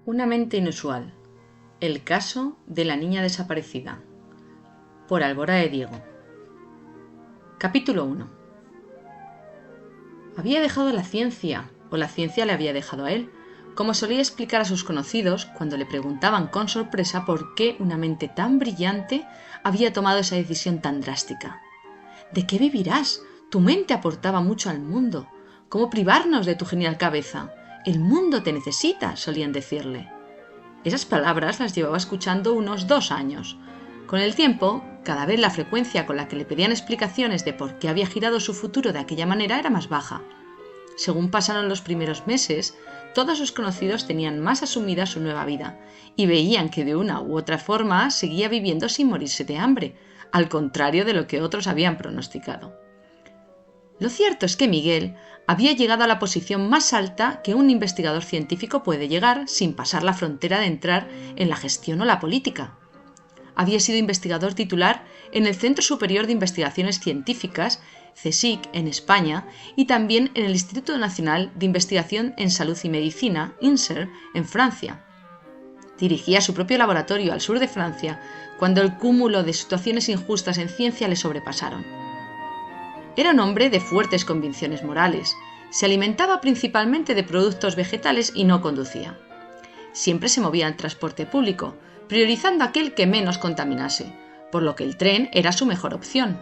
Una mente inusual. El caso de la niña desaparecida. Por Alborae Diego. Capítulo 1. Había dejado la ciencia, o la ciencia le había dejado a él, como solía explicar a sus conocidos cuando le preguntaban con sorpresa por qué una mente tan brillante había tomado esa decisión tan drástica. ¿De qué vivirás? Tu mente aportaba mucho al mundo. ¿Cómo privarnos de tu genial cabeza? El mundo te necesita, solían decirle. Esas palabras las llevaba escuchando unos 2 años. Con el tiempo, cada vez la frecuencia con la que le pedían explicaciones de por qué había girado su futuro de aquella manera era más baja. Según pasaron los primeros meses, todos sus conocidos tenían más asumida su nueva vida y veían que de una u otra forma seguía viviendo sin morirse de hambre, al contrario de lo que otros habían pronosticado. Lo cierto es que Miguel había llegado a la posición más alta que un investigador científico puede llegar sin pasar la frontera de entrar en la gestión o la política. Había sido investigador titular en el Centro Superior de Investigaciones Científicas, CSIC, en España, y también en el Instituto Nacional de Investigación en Salud y Medicina, INSERM, en Francia. Dirigía su propio laboratorio al sur de Francia cuando el cúmulo de situaciones injustas en ciencia le sobrepasaron. Era un hombre de fuertes convicciones morales. Se alimentaba principalmente de productos vegetales y no conducía. Siempre se movía en transporte público, priorizando aquel que menos contaminase, por lo que el tren era su mejor opción.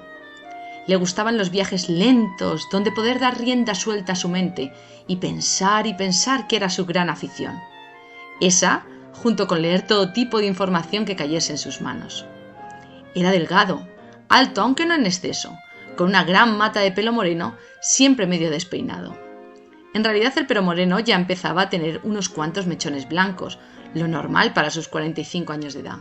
Le gustaban los viajes lentos, donde poder dar rienda suelta a su mente y pensar que era su gran afición. Esa, junto con leer todo tipo de información que cayese en sus manos. Era delgado, alto aunque no en exceso, con una gran mata de pelo moreno, siempre medio despeinado. En realidad el pelo moreno ya empezaba a tener unos cuantos mechones blancos, lo normal para sus 45 años de edad.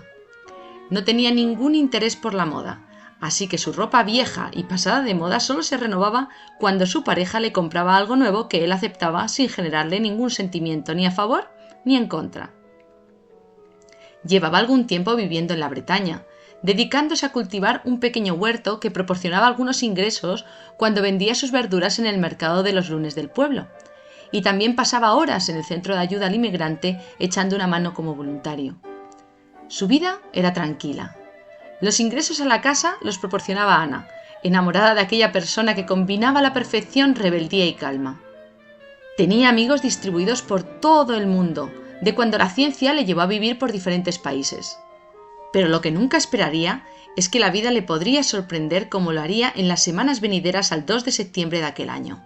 No tenía ningún interés por la moda, así que su ropa vieja y pasada de moda solo se renovaba cuando su pareja le compraba algo nuevo que él aceptaba sin generarle ningún sentimiento ni a favor ni en contra. Llevaba algún tiempo viviendo en la Bretaña, dedicándose a cultivar un pequeño huerto que proporcionaba algunos ingresos cuando vendía sus verduras en el mercado de los lunes del pueblo, y también pasaba horas en el centro de ayuda al inmigrante echando una mano como voluntario. Su vida era tranquila. Los ingresos a la casa los proporcionaba Ana, enamorada de aquella persona que combinaba a la perfección rebeldía y calma. Tenía amigos distribuidos por todo el mundo, de cuando la ciencia le llevó a vivir por diferentes países. Pero lo que nunca esperaría es que la vida le podría sorprender como lo haría en las semanas venideras al 2 de septiembre de aquel año.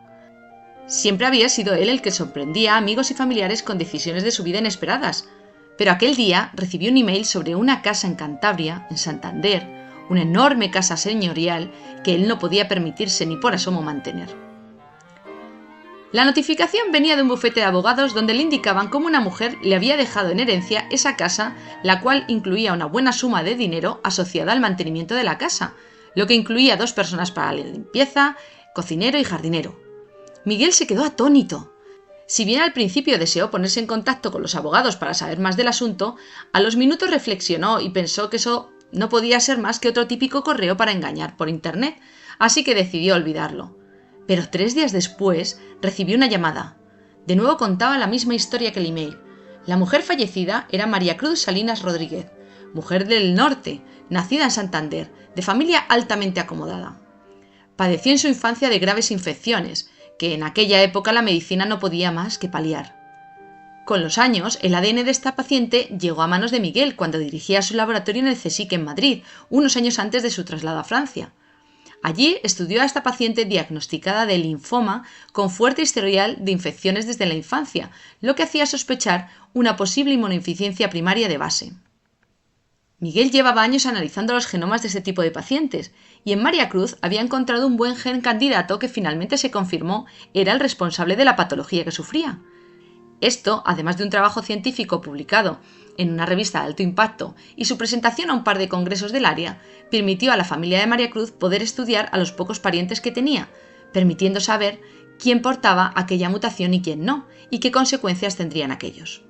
Siempre había sido él el que sorprendía a amigos y familiares con decisiones de su vida inesperadas, pero aquel día recibió un email sobre una casa en Cantabria, en Santander, una enorme casa señorial que él no podía permitirse ni por asomo mantener. La notificación venía de un bufete de abogados donde le indicaban cómo una mujer le había dejado en herencia esa casa, la cual incluía una buena suma de dinero asociada al mantenimiento de la casa, lo que incluía 2 personas para la limpieza, cocinero y jardinero. Miguel se quedó atónito. Si bien al principio deseó ponerse en contacto con los abogados para saber más del asunto, a los minutos reflexionó y pensó que eso no podía ser más que otro típico correo para engañar por internet, así que decidió olvidarlo. Pero 3 días después recibió una llamada. De nuevo contaba la misma historia que el email. La mujer fallecida era María Cruz Salinas Rodríguez, mujer del norte, nacida en Santander, de familia altamente acomodada. Padeció en su infancia de graves infecciones, que en aquella época la medicina no podía más que paliar. Con los años, el ADN de esta paciente llegó a manos de Miguel cuando dirigía su laboratorio en el CSIC en Madrid, unos años antes de su traslado a Francia. Allí estudió a esta paciente diagnosticada de linfoma con fuerte historial de infecciones desde la infancia, lo que hacía sospechar una posible inmunodeficiencia primaria de base. Miguel llevaba años analizando los genomas de este tipo de pacientes y en María Cruz había encontrado un buen gen candidato que finalmente se confirmó era el responsable de la patología que sufría. Esto, además de un trabajo científico publicado en una revista de alto impacto y su presentación a un par de congresos del área, permitió a la familia de María Cruz poder estudiar a los pocos parientes que tenía, permitiendo saber quién portaba aquella mutación y quién no, y qué consecuencias tendrían aquellos.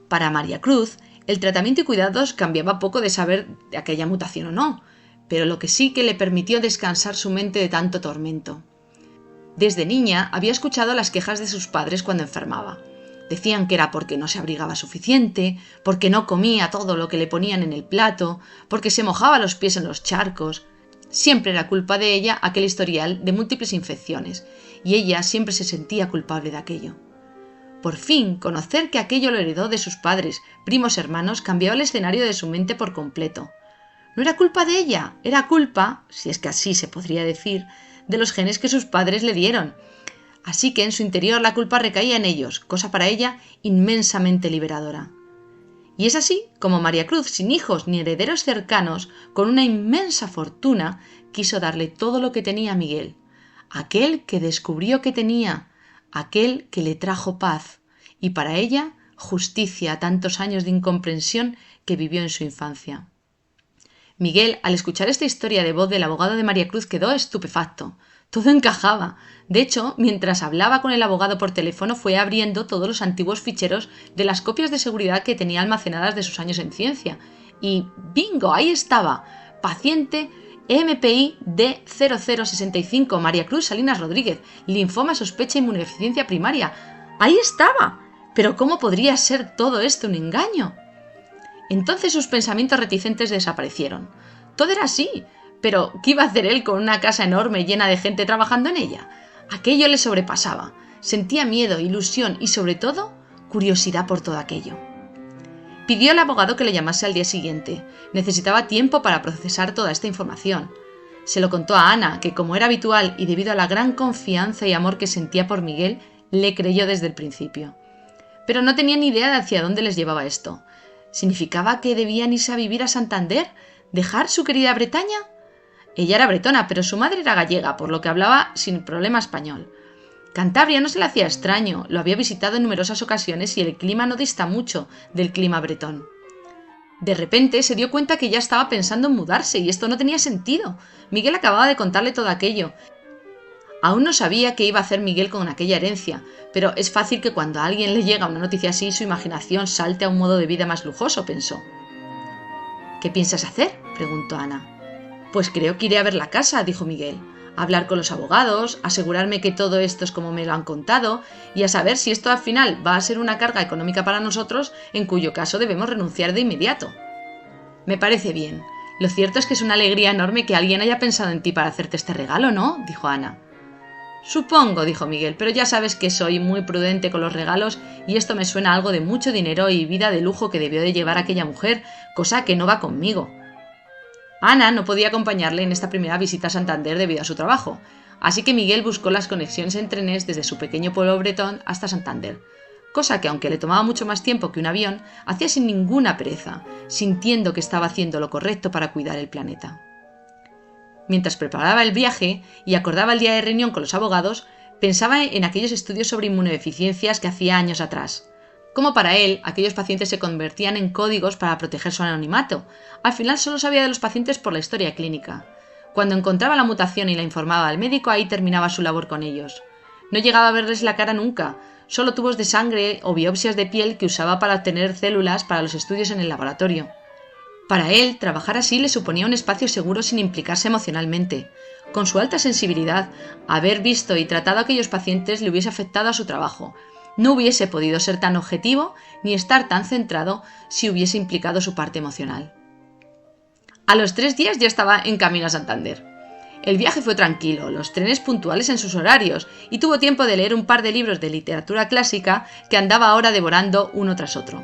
Para María Cruz, el tratamiento y cuidados cambiaba poco de saber de aquella mutación o no, pero lo que sí que le permitió descansar su mente de tanto tormento. Desde niña había escuchado las quejas de sus padres cuando enfermaba. Decían que era porque no se abrigaba suficiente, porque no comía todo lo que le ponían en el plato, porque se mojaba los pies en los charcos. Siempre era culpa de ella aquel historial de múltiples infecciones, y ella siempre se sentía culpable de aquello. Por fin, conocer que aquello lo heredó de sus padres, primos, hermanos, cambiaba el escenario de su mente por completo. No era culpa de ella, era culpa, si es que así se podría decir, de los genes que sus padres le dieron. Así que en su interior la culpa recaía en ellos, cosa para ella inmensamente liberadora. Y es así como María Cruz, sin hijos ni herederos cercanos, con una inmensa fortuna, quiso darle todo lo que tenía a Miguel, aquel que descubrió que tenía, aquel que le trajo paz, y para ella justicia a tantos años de incomprensión que vivió en su infancia. Miguel, al escuchar esta historia de voz del abogado de María Cruz, quedó estupefacto. Todo encajaba. De hecho, mientras hablaba con el abogado por teléfono, fue abriendo todos los antiguos ficheros de las copias de seguridad que tenía almacenadas de sus años en ciencia. Y ¡bingo! Ahí estaba. Paciente MPI D0065, María Cruz Salinas Rodríguez, linfoma sospecha inmunodeficiencia primaria. ¡Ahí estaba! Pero ¿cómo podría ser todo esto un engaño? Entonces sus pensamientos reticentes desaparecieron. Todo era así, pero ¿qué iba a hacer él con una casa enorme llena de gente trabajando en ella? Aquello le sobrepasaba. Sentía miedo, ilusión y, sobre todo, curiosidad por todo aquello. Pidió al abogado que le llamase al día siguiente. Necesitaba tiempo para procesar toda esta información. Se lo contó a Ana, que como era habitual y debido a la gran confianza y amor que sentía por Miguel, le creyó desde el principio. Pero no tenía ni idea de hacia dónde les llevaba esto. ¿Significaba que debían irse a vivir a Santander? ¿Dejar su querida Bretaña? Ella era bretona, pero su madre era gallega, por lo que hablaba sin problema español. Cantabria no se le hacía extraño, lo había visitado en numerosas ocasiones y el clima no dista mucho del clima bretón. De repente se dio cuenta que ya estaba pensando en mudarse y esto no tenía sentido. Miguel acababa de contarle todo aquello. Aún no sabía qué iba a hacer Miguel con aquella herencia, pero es fácil que cuando a alguien le llega una noticia así su imaginación salte a un modo de vida más lujoso, pensó. ¿Qué piensas hacer?, preguntó Ana. Pues creo que iré a ver la casa, dijo Miguel, a hablar con los abogados, asegurarme que todo esto es como me lo han contado y a saber si esto al final va a ser una carga económica para nosotros, en cuyo caso debemos renunciar de inmediato. Me parece bien. Lo cierto es que es una alegría enorme que alguien haya pensado en ti para hacerte este regalo, ¿no?, dijo Ana. Supongo, dijo Miguel, pero ya sabes que soy muy prudente con los regalos y esto me suena a algo de mucho dinero y vida de lujo que debió de llevar aquella mujer, cosa que no va conmigo. Ana no podía acompañarle en esta primera visita a Santander debido a su trabajo, así que Miguel buscó las conexiones en trenes desde su pequeño pueblo bretón hasta Santander, cosa que aunque le tomaba mucho más tiempo que un avión, hacía sin ninguna pereza, sintiendo que estaba haciendo lo correcto para cuidar el planeta. Mientras preparaba el viaje y acordaba el día de reunión con los abogados, pensaba en aquellos estudios sobre inmunodeficiencias que hacía años atrás. Como para él, aquellos pacientes se convertían en códigos para proteger su anonimato. Al final solo sabía de los pacientes por la historia clínica. Cuando encontraba la mutación y la informaba al médico, ahí terminaba su labor con ellos. No llegaba a verles la cara nunca, solo tubos de sangre o biopsias de piel que usaba para obtener células para los estudios en el laboratorio. Para él, trabajar así le suponía un espacio seguro sin implicarse emocionalmente. Con su alta sensibilidad, haber visto y tratado a aquellos pacientes le hubiese afectado a su trabajo. No hubiese podido ser tan objetivo ni estar tan centrado si hubiese implicado su parte emocional. A los 3 días ya estaba en camino a Santander. El viaje fue tranquilo, los trenes puntuales en sus horarios y tuvo tiempo de leer un par de libros de literatura clásica que andaba ahora devorando uno tras otro.